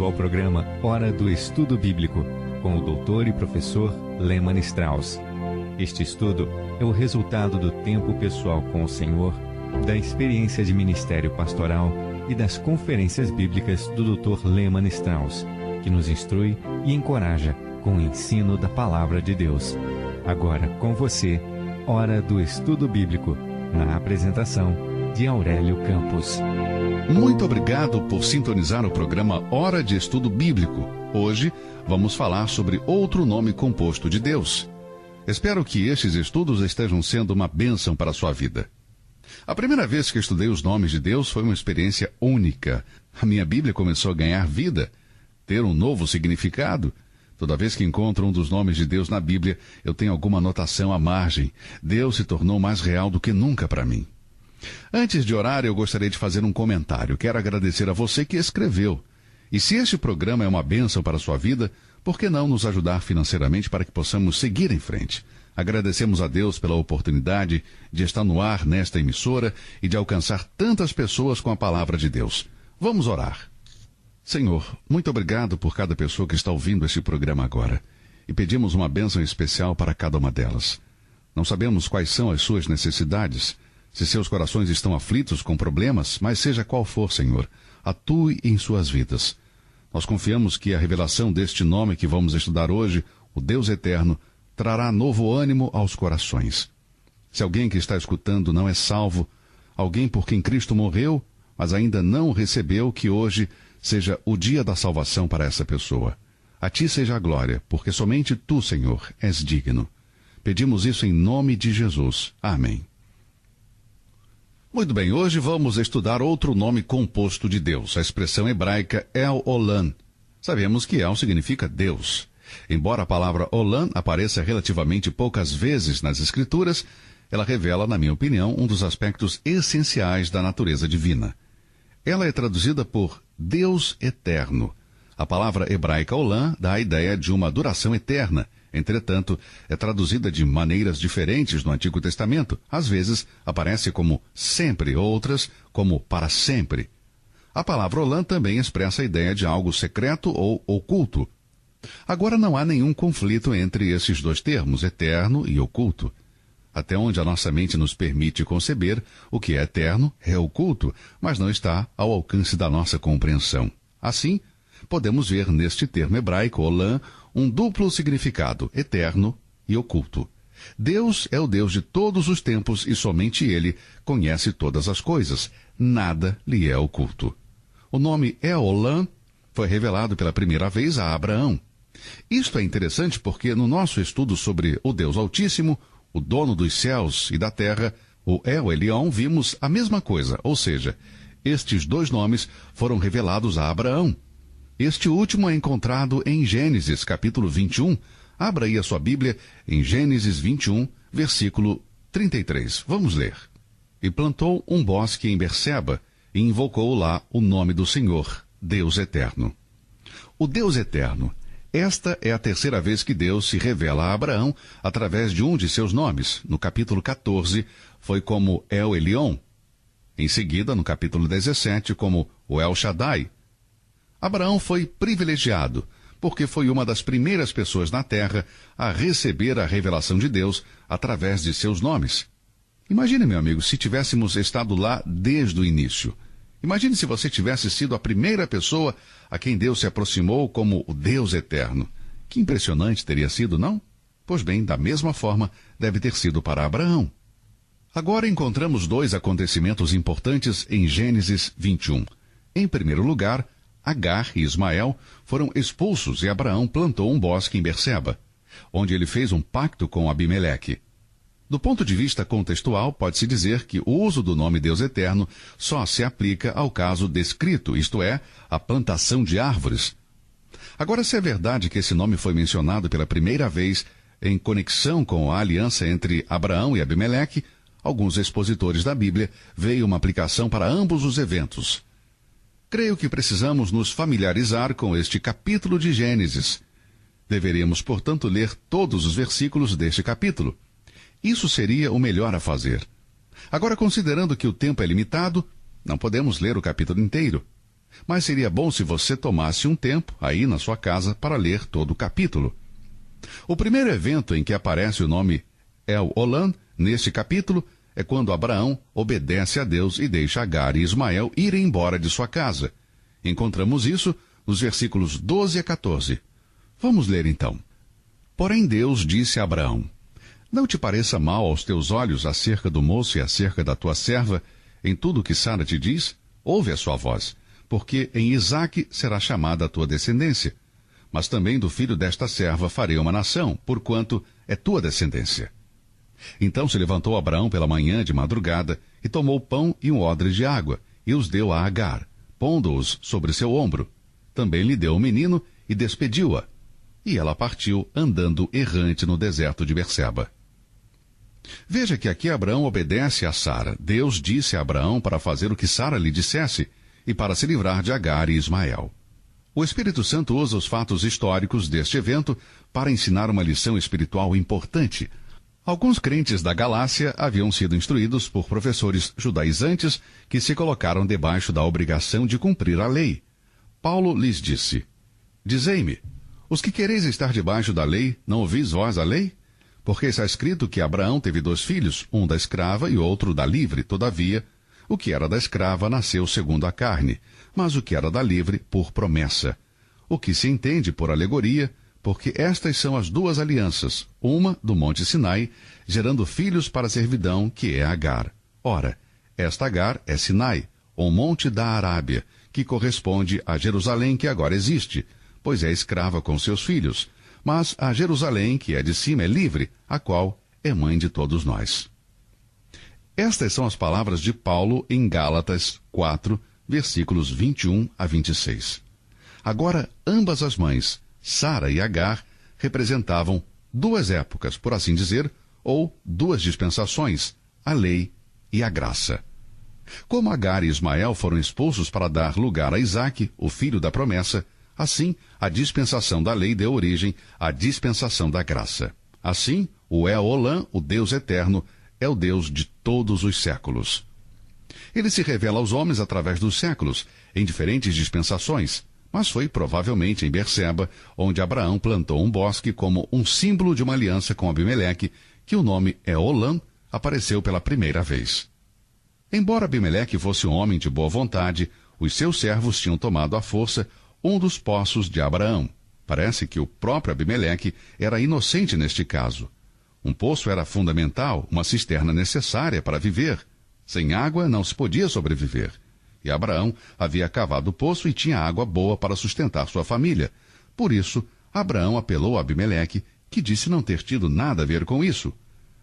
ao programa Hora do Estudo Bíblico, com o doutor e professor Lehmann Strauss. Este estudo é o resultado do tempo pessoal com o Senhor, da experiência de ministério pastoral e das conferências bíblicas do Dr. Lehmann Strauss, que nos instrui e encoraja com o ensino da Palavra de Deus. Agora com você, Hora do Estudo Bíblico, na apresentação de Aurélio Campos. Muito obrigado por sintonizar o programa Hora de Estudo Bíblico. Hoje vamos falar sobre outro nome composto de Deus. Espero que estes estudos estejam sendo uma bênção para a sua vida. A primeira vez que estudei os nomes de Deus foi uma experiência única. A minha Bíblia começou a ganhar vida, ter um novo significado. Toda vez que encontro um dos nomes de Deus na Bíblia, eu tenho alguma anotação à margem. Deus se tornou mais real do que nunca para mim. Antes de orar, eu gostaria de fazer um comentário. Quero agradecer a você que escreveu. E se este programa é uma bênção para a sua vida, por que não nos ajudar financeiramente para que possamos seguir em frente? Agradecemos a Deus pela oportunidade de estar no ar nesta emissora e de alcançar tantas pessoas com a palavra de Deus. Vamos orar. Senhor, muito obrigado por cada pessoa que está ouvindo este programa agora. E pedimos uma bênção especial para cada uma delas. Não sabemos quais são as suas necessidades, se seus corações estão aflitos com problemas, mas seja qual for, Senhor, atue em suas vidas. Nós confiamos que a revelação deste nome que vamos estudar hoje, o Deus Eterno, trará novo ânimo aos corações. Se alguém que está escutando não é salvo, alguém por quem Cristo morreu, mas ainda não recebeu, que hoje seja o dia da salvação para essa pessoa. A ti seja a glória, porque somente tu, Senhor, és digno. Pedimos isso em nome de Jesus. Amém. Muito bem, hoje vamos estudar outro nome composto de Deus, a expressão hebraica El Olam. Sabemos que El significa Deus. Embora a palavra Olam apareça relativamente poucas vezes nas Escrituras, ela revela, na minha opinião, um dos aspectos essenciais da natureza divina. Ela é traduzida por Deus Eterno. A palavra hebraica Olam dá a ideia de uma duração eterna. Entretanto, é traduzida de maneiras diferentes no Antigo Testamento. Às vezes, aparece como sempre, outras como para sempre. A palavra Olam também expressa a ideia de algo secreto ou oculto. Agora, não há nenhum conflito entre esses dois termos, eterno e oculto. Até onde a nossa mente nos permite conceber, o que é eterno é oculto, mas não está ao alcance da nossa compreensão. Assim, podemos ver neste termo hebraico, Olam, um duplo significado, eterno e oculto. Deus é o Deus de todos os tempos e somente Ele conhece todas as coisas. Nada lhe é oculto. O nome El Olam foi revelado pela primeira vez a Abraão. Isto é interessante porque no nosso estudo sobre o Deus Altíssimo, o dono dos céus e da terra, o El Elyon, vimos a mesma coisa, ou seja, estes dois nomes foram revelados a Abraão. Este último é encontrado em Gênesis, capítulo 21. Abra aí a sua Bíblia em Gênesis 21, versículo 33. Vamos ler. E plantou um bosque em Berseba, e invocou lá o nome do Senhor, Deus Eterno. O Deus Eterno. Esta é a terceira vez que Deus se revela a Abraão através de um de seus nomes. No capítulo 14, foi como El Elyon. Em seguida, no capítulo 17, como o El Shaddai. Abraão foi privilegiado, porque foi uma das primeiras pessoas na terra a receber a revelação de Deus através de seus nomes. Imagine, meu amigo, se tivéssemos estado lá desde o início. Imagine se você tivesse sido a primeira pessoa a quem Deus se aproximou como o Deus Eterno. Que impressionante teria sido, não? Pois bem, da mesma forma, deve ter sido para Abraão. Agora encontramos dois acontecimentos importantes em Gênesis 21. Em primeiro lugar, Agar e Ismael foram expulsos e Abraão plantou um bosque em Berseba, onde ele fez um pacto com Abimeleque. Do ponto de vista contextual, pode-se dizer que o uso do nome Deus Eterno só se aplica ao caso descrito, isto é, a plantação de árvores. Agora, se é verdade que esse nome foi mencionado pela primeira vez em conexão com a aliança entre Abraão e Abimeleque, alguns expositores da Bíblia veem uma aplicação para ambos os eventos. Creio que precisamos nos familiarizar com este capítulo de Gênesis. Deveríamos, portanto, ler todos os versículos deste capítulo. Isso seria o melhor a fazer. Agora, considerando que o tempo é limitado, não podemos ler o capítulo inteiro. Mas seria bom se você tomasse um tempo aí na sua casa para ler todo o capítulo. O primeiro evento em que aparece o nome El-Olan, neste capítulo, é quando Abraão obedece a Deus e deixa Agar e Ismael irem embora de sua casa. Encontramos isso nos versículos 12 a 14. Vamos ler então. Porém Deus disse a Abraão: Não te pareça mal aos teus olhos acerca do moço e acerca da tua serva, em tudo o que Sara te diz? Ouve a sua voz, porque em Isaque será chamada a tua descendência. Mas também do filho desta serva farei uma nação, porquanto é tua descendência. Então se levantou Abraão pela manhã de madrugada, e tomou pão e um odre de água, e os deu a Agar, pondo-os sobre seu ombro. Também lhe deu o menino, e despediu-a. E ela partiu, andando errante no deserto de Berseba. Veja que aqui Abraão obedece a Sara. Deus disse a Abraão para fazer o que Sara lhe dissesse, e para se livrar de Agar e Ismael. O Espírito Santo usa os fatos históricos deste evento para ensinar uma lição espiritual importante. Alguns crentes da Galácia haviam sido instruídos por professores judaizantes que se colocaram debaixo da obrigação de cumprir a lei. Paulo lhes disse: Dizei-me, os que quereis estar debaixo da lei, não ouvis vós a lei? Porque está escrito que Abraão teve 2 filhos, um da escrava e outro da livre. Todavia, o que era da escrava nasceu segundo a carne, mas o que era da livre por promessa. O que se entende por alegoria, porque estas são as 2 alianças, uma do monte Sinai, gerando filhos para a servidão, que é Agar. Ora, esta Agar é Sinai, o monte da Arábia, que corresponde a Jerusalém que agora existe, pois é escrava com seus filhos, mas a Jerusalém que é de cima é livre, a qual é mãe de todos nós. Estas são as palavras de Paulo em Gálatas 4, versículos 21 a 26. Agora, ambas as mães, Sara e Agar, representavam 2 épocas, por assim dizer, ou 2 dispensações, a lei e a graça. Como Agar e Ismael foram expulsos para dar lugar a Isaque, o filho da promessa, assim a dispensação da lei deu origem à dispensação da graça. Assim, o El-Olan, o Deus eterno, é o Deus de todos os séculos. Ele se revela aos homens através dos séculos, em diferentes dispensações, mas foi provavelmente em Berseba, onde Abraão plantou um bosque como um símbolo de uma aliança com Abimeleque, que o nome El-Olan apareceu pela primeira vez. Embora Abimeleque fosse um homem de boa vontade, os seus servos tinham tomado à força um dos poços de Abraão. Parece que o próprio Abimeleque era inocente neste caso. Um poço era fundamental, uma cisterna necessária para viver. Sem água não se podia sobreviver. E Abraão havia cavado o poço e tinha água boa para sustentar sua família. Por isso, Abraão apelou a Abimeleque, que disse não ter tido nada a ver com isso.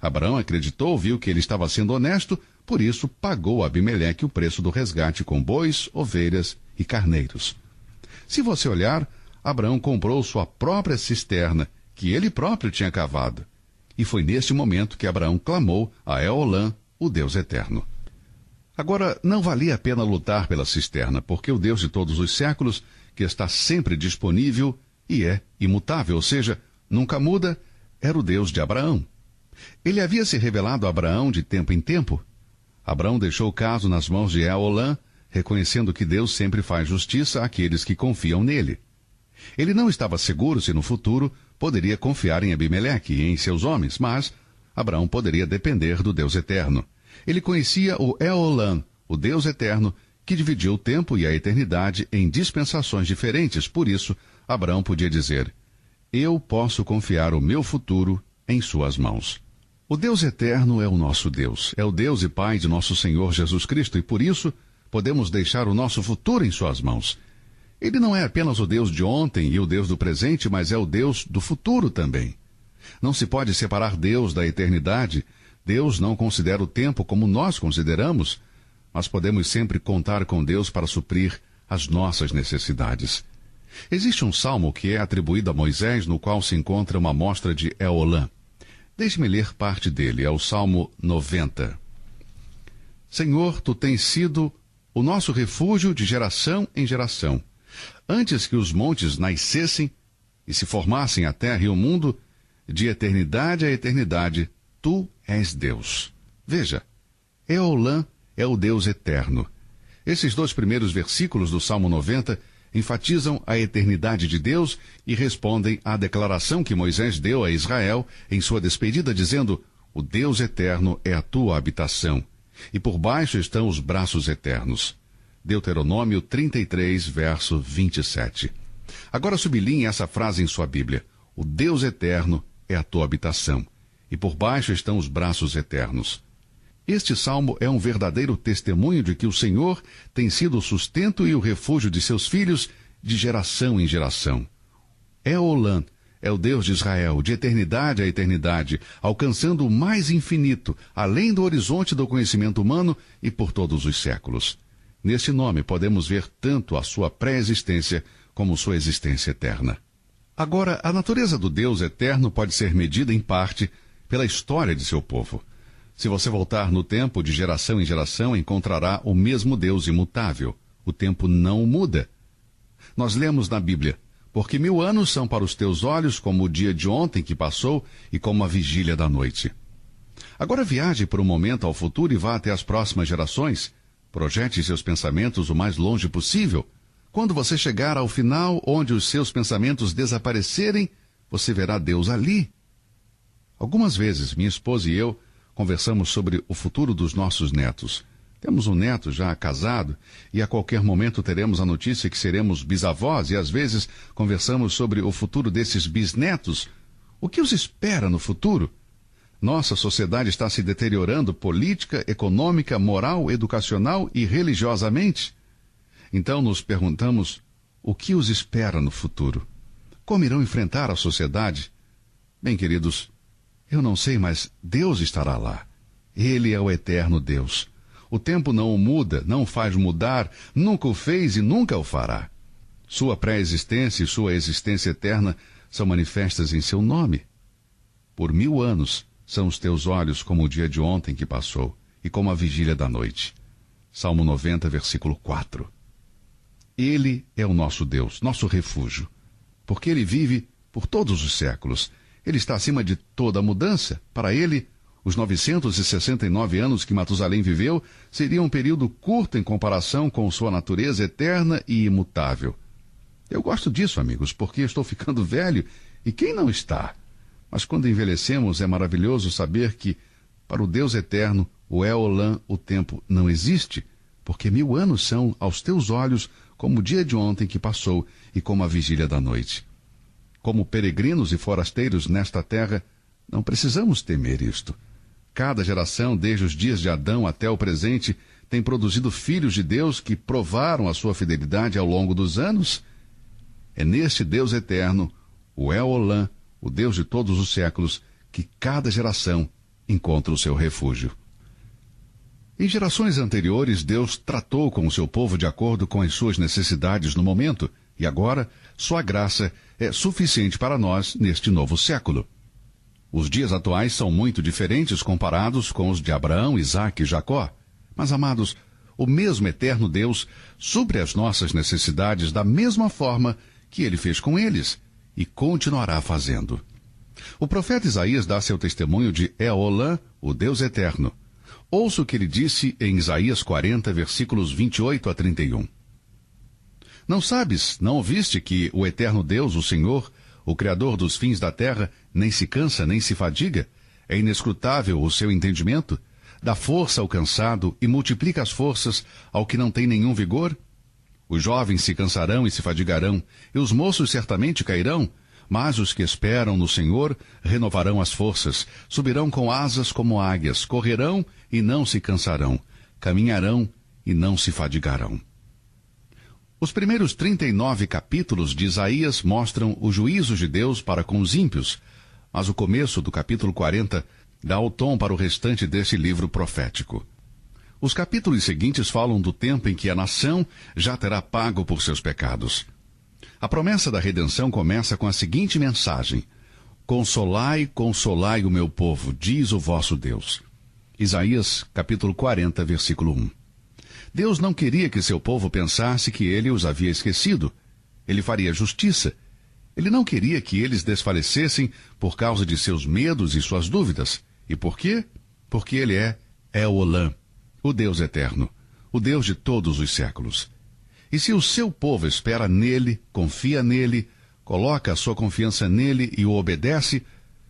Abraão acreditou, viu que ele estava sendo honesto, por isso pagou a Abimeleque o preço do resgate com bois, ovelhas e carneiros. Se você olhar, Abraão comprou sua própria cisterna, que ele próprio tinha cavado. E foi neste momento que Abraão clamou a El-Olan, o Deus eterno. Agora, não valia a pena lutar pela cisterna, porque o Deus de todos os séculos, que está sempre disponível e é imutável, ou seja, nunca muda, era o Deus de Abraão. Ele havia se revelado a Abraão de tempo em tempo. Abraão deixou o caso nas mãos de El-Olan, reconhecendo que Deus sempre faz justiça àqueles que confiam nele. Ele não estava seguro se no futuro poderia confiar em Abimeleque e em seus homens, mas Abraão poderia depender do Deus eterno. Ele conhecia o El-Olan, o Deus eterno, que dividiu o tempo e a eternidade em dispensações diferentes. Por isso, Abraão podia dizer: eu posso confiar o meu futuro em suas mãos. O Deus eterno é o nosso Deus, é o Deus e Pai de nosso Senhor Jesus Cristo, e por isso podemos deixar o nosso futuro em suas mãos. Ele não é apenas o Deus de ontem e o Deus do presente, mas é o Deus do futuro também. Não se pode separar Deus da eternidade. Deus não considera o tempo como nós consideramos, mas podemos sempre contar com Deus para suprir as nossas necessidades. Existe um salmo que é atribuído a Moisés, no qual se encontra uma amostra de El-Olan. Deixe-me ler parte dele, é o Salmo 90. Senhor, tu tens sido o nosso refúgio de geração em geração. Antes que os montes nascessem e se formassem a terra e o mundo, de eternidade a eternidade, tu és Deus. Veja, El-Olan é o Deus eterno. Esses 2 primeiros versículos do Salmo 90 enfatizam a eternidade de Deus e respondem à declaração que Moisés deu a Israel em sua despedida, dizendo: o Deus eterno é a tua habitação, e por baixo estão os braços eternos. Deuteronômio 33, verso 27. Agora sublinhe essa frase em sua Bíblia: o Deus eterno é a tua habitação, e por baixo estão os braços eternos. Este salmo é um verdadeiro testemunho de que o Senhor tem sido o sustento e o refúgio de seus filhos de geração em geração. Eolã é o Deus de Israel, de eternidade a eternidade, alcançando o mais infinito, além do horizonte do conhecimento humano e por todos os séculos. Neste nome podemos ver tanto a sua pré-existência como sua existência eterna. Agora, a natureza do Deus eterno pode ser medida, em parte, pela história de seu povo. Se você voltar no tempo, de geração em geração, encontrará o mesmo Deus imutável. O tempo não muda. Nós lemos na Bíblia: porque 1000 anos são para os teus olhos como o dia de ontem que passou e como a vigília da noite. Agora viaje por um momento ao futuro e vá até as próximas gerações. Projete seus pensamentos o mais longe possível. Quando você chegar ao final, onde os seus pensamentos desaparecerem, você verá Deus ali. Algumas vezes, minha esposa e eu conversamos sobre o futuro dos nossos netos. Temos um neto já casado e a qualquer momento teremos a notícia que seremos bisavós, e às vezes conversamos sobre o futuro desses bisnetos. O que os espera no futuro? Nossa sociedade está se deteriorando política, econômica, moral, educacional e religiosamente. Então nos perguntamos: o que os espera no futuro? Como irão enfrentar a sociedade? Bem, queridos, eu não sei, mas Deus estará lá. Ele é o eterno Deus. O tempo não o muda, não o faz mudar, nunca o fez e nunca o fará. Sua pré-existência e sua existência eterna são manifestas em seu nome. Por 1000 anos são os teus olhos como o dia de ontem que passou, e como a vigília da noite. Salmo 90, versículo 4. Ele é o nosso Deus, nosso refúgio, porque Ele vive por todos os séculos. Ele está acima de toda mudança. Para Ele, os 969 anos que Matusalém viveu seriam um período curto em comparação com sua natureza eterna e imutável. Eu gosto disso, amigos, porque estou ficando velho, e quem não está? Mas quando envelhecemos, é maravilhoso saber que, para o Deus eterno, o Eolã, o tempo não existe, porque 1000 anos são, aos teus olhos, como o dia de ontem que passou e como a vigília da noite. Como peregrinos e forasteiros nesta terra, não precisamos temer isto. Cada geração, desde os dias de Adão até o presente, tem produzido filhos de Deus que provaram a sua fidelidade ao longo dos anos. É neste Deus eterno, o Eolã, o Deus de todos os séculos, que cada geração encontra o seu refúgio. Em gerações anteriores, Deus tratou com o seu povo de acordo com as suas necessidades no momento, e agora, sua graça é suficiente para nós neste novo século. Os dias atuais são muito diferentes comparados com os de Abraão, Isaque e Jacó. Mas, amados, o mesmo eterno Deus supre as nossas necessidades da mesma forma que Ele fez com eles, e continuará fazendo. O profeta Isaías dá seu testemunho de Eolã, o Deus eterno. Ouça o que ele disse em Isaías 40, versículos 28 a 31. Não sabes, não ouviste que o eterno Deus, o Senhor, o Criador dos fins da terra, nem se cansa, nem se fadiga? É inescrutável o seu entendimento? Dá força ao cansado e multiplica as forças ao que não tem nenhum vigor? Os jovens se cansarão e se fadigarão, e os moços certamente cairão, mas os que esperam no Senhor renovarão as forças, subirão com asas como águias, correrão e não se cansarão, caminharão e não se fadigarão. Os primeiros 39 capítulos de Isaías mostram os juízos de Deus para com os ímpios, mas o começo do capítulo 40 dá o tom para o restante deste livro profético. Os capítulos seguintes falam do tempo em que a nação já terá pago por seus pecados. A promessa da redenção começa com a seguinte mensagem: Consolai, consolai o meu povo, diz o vosso Deus. Isaías, capítulo 40, versículo 1. Deus não queria que seu povo pensasse que ele os havia esquecido. Ele faria justiça. Ele não queria que eles desfalecessem por causa de seus medos e suas dúvidas. E por quê? Porque ele é Eolã, o Deus eterno, o Deus de todos os séculos. E se o seu povo espera nele, confia nele, coloca a sua confiança nele e o obedece,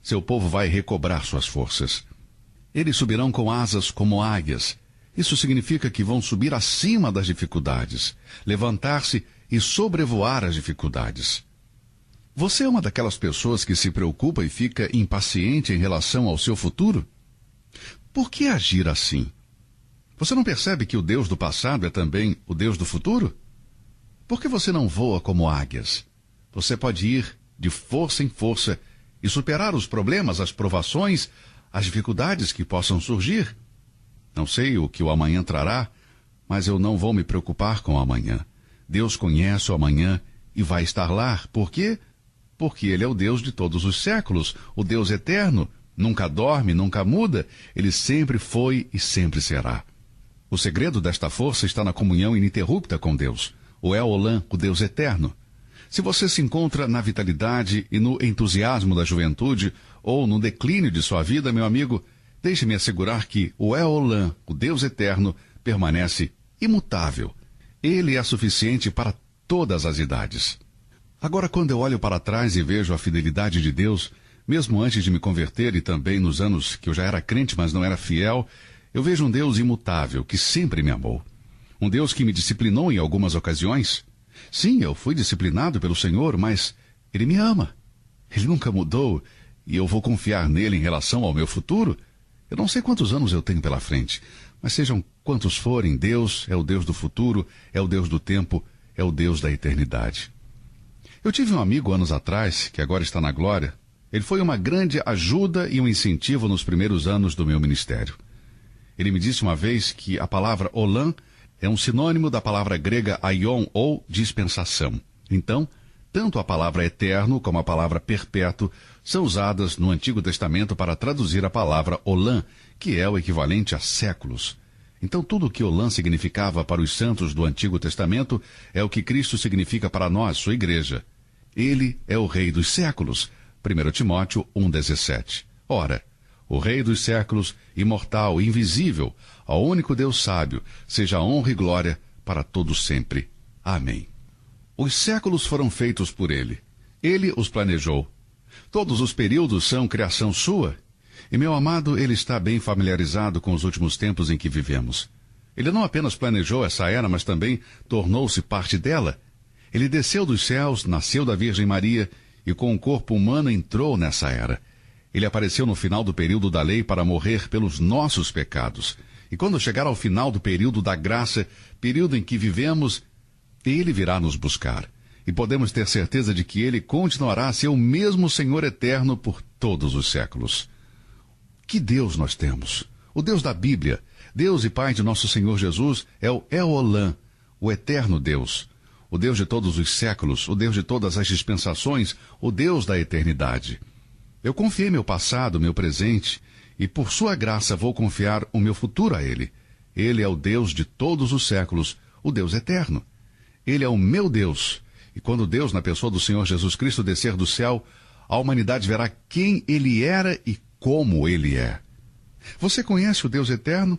seu povo vai recobrar suas forças. Eles subirão com asas como águias. Isso significa que vão subir acima das dificuldades, levantar-se e sobrevoar as dificuldades. Você é uma daquelas pessoas que se preocupa e fica impaciente em relação ao seu futuro? Por que agir assim? Você não percebe que o Deus do passado é também o Deus do futuro? Por que você não voa como águias? Você pode ir de força em força e superar os problemas, as provações, as dificuldades que possam surgir. Não sei o que o amanhã trará, mas eu não vou me preocupar com o amanhã. Deus conhece o amanhã e vai estar lá. Por quê? Porque Ele é o Deus de todos os séculos, o Deus eterno, nunca dorme, nunca muda, Ele sempre foi e sempre será. O segredo desta força está na comunhão ininterrupta com Deus, o El Olam, o Deus eterno. Se você se encontra na vitalidade e no entusiasmo da juventude, ou no declínio de sua vida, meu amigo, deixe-me assegurar que o El Olam, o Deus eterno, permanece imutável. Ele é suficiente para todas as idades. Agora, quando eu olho para trás e vejo a fidelidade de Deus, mesmo antes de me converter e também nos anos que eu já era crente, mas não era fiel, eu vejo um Deus imutável, que sempre me amou. Um Deus que me disciplinou em algumas ocasiões. Sim, eu fui disciplinado pelo Senhor, mas Ele me ama. Ele nunca mudou e eu vou confiar nele em relação ao meu futuro. Eu não sei quantos anos eu tenho pela frente, mas sejam quantos forem, Deus é o Deus do futuro, é o Deus do tempo, é o Deus da eternidade. Eu tive um amigo anos atrás, que agora está na glória. Ele foi uma grande ajuda e um incentivo nos primeiros anos do meu ministério. Ele me disse uma vez que a palavra Olam é um sinônimo da palavra grega aion, ou dispensação. Então, tanto a palavra eterno como a palavra perpétuo são usadas no Antigo Testamento para traduzir a palavra Olam, que é o equivalente a séculos. Então, tudo o que Olam significava para os santos do Antigo Testamento é o que Cristo significa para nós, sua igreja. Ele é o Rei dos séculos. 1 Timóteo 1,17. Ora, o Rei dos séculos, imortal, invisível, ao único Deus sábio, seja honra e glória para todos sempre. Amém. Os séculos foram feitos por Ele. Ele os planejou. Todos os períodos são criação sua. E, meu amado, Ele está bem familiarizado com os últimos tempos em que vivemos. Ele não apenas planejou essa era, mas também tornou-se parte dela. Ele desceu dos céus, nasceu da Virgem Maria e com um corpo humano entrou nessa era. Ele apareceu no final do período da lei para morrer pelos nossos pecados. E quando chegar ao final do período da graça, período em que vivemos, Ele virá nos buscar. E podemos ter certeza de que Ele continuará a ser o mesmo Senhor eterno por todos os séculos. Que Deus nós temos! O Deus da Bíblia, Deus e Pai de nosso Senhor Jesus, é o El Olam, o eterno Deus. O Deus de todos os séculos, o Deus de todas as dispensações, o Deus da eternidade. Eu confiei meu passado, meu presente, e por sua graça vou confiar o meu futuro a Ele. Ele é o Deus de todos os séculos, o Deus eterno. Ele é o meu Deus. E quando Deus, na pessoa do Senhor Jesus Cristo, descer do céu, a humanidade verá quem Ele era e como Ele é. Você conhece o Deus eterno?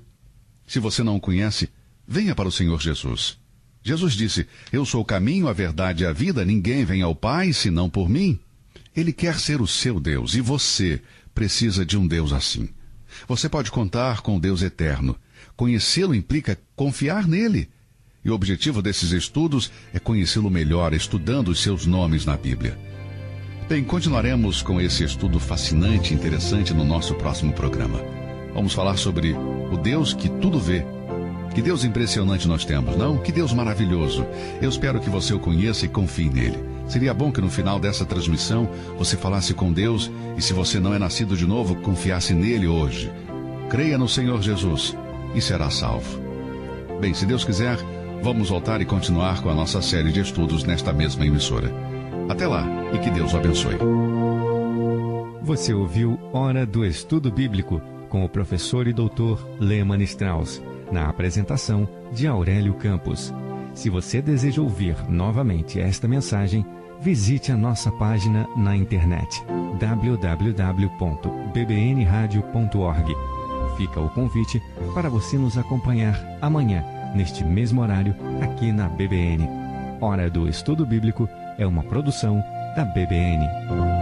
Se você não o conhece, venha para o Senhor Jesus. Jesus disse, eu sou o caminho, a verdade e a vida, ninguém vem ao Pai senão por mim. Ele quer ser o seu Deus e você precisa de um Deus assim. Você pode contar com o Deus eterno. Conhecê-lo implica confiar nele. E o objetivo desses estudos é conhecê-lo melhor, estudando os seus nomes na Bíblia. Bem, continuaremos com esse estudo fascinante e interessante no nosso próximo programa. Vamos falar sobre o Deus que tudo vê. Que Deus impressionante nós temos, não? Que Deus maravilhoso. Eu espero que você o conheça e confie nele. Seria bom que no final dessa transmissão você falasse com Deus e, se você não é nascido de novo, confiasse nele hoje. Creia no Senhor Jesus e será salvo. Bem, se Deus quiser, vamos voltar e continuar com a nossa série de estudos nesta mesma emissora. Até lá e que Deus o abençoe. Você ouviu Hora do Estudo Bíblico com o professor e doutor Lehmann Strauss, na apresentação de Aurélio Campos. Se você deseja ouvir novamente esta mensagem, visite a nossa página na internet www.bbnradio.org. Fica o convite para você nos acompanhar amanhã, neste mesmo horário, aqui na BBN. Hora do Estudo Bíblico é uma produção da BBN.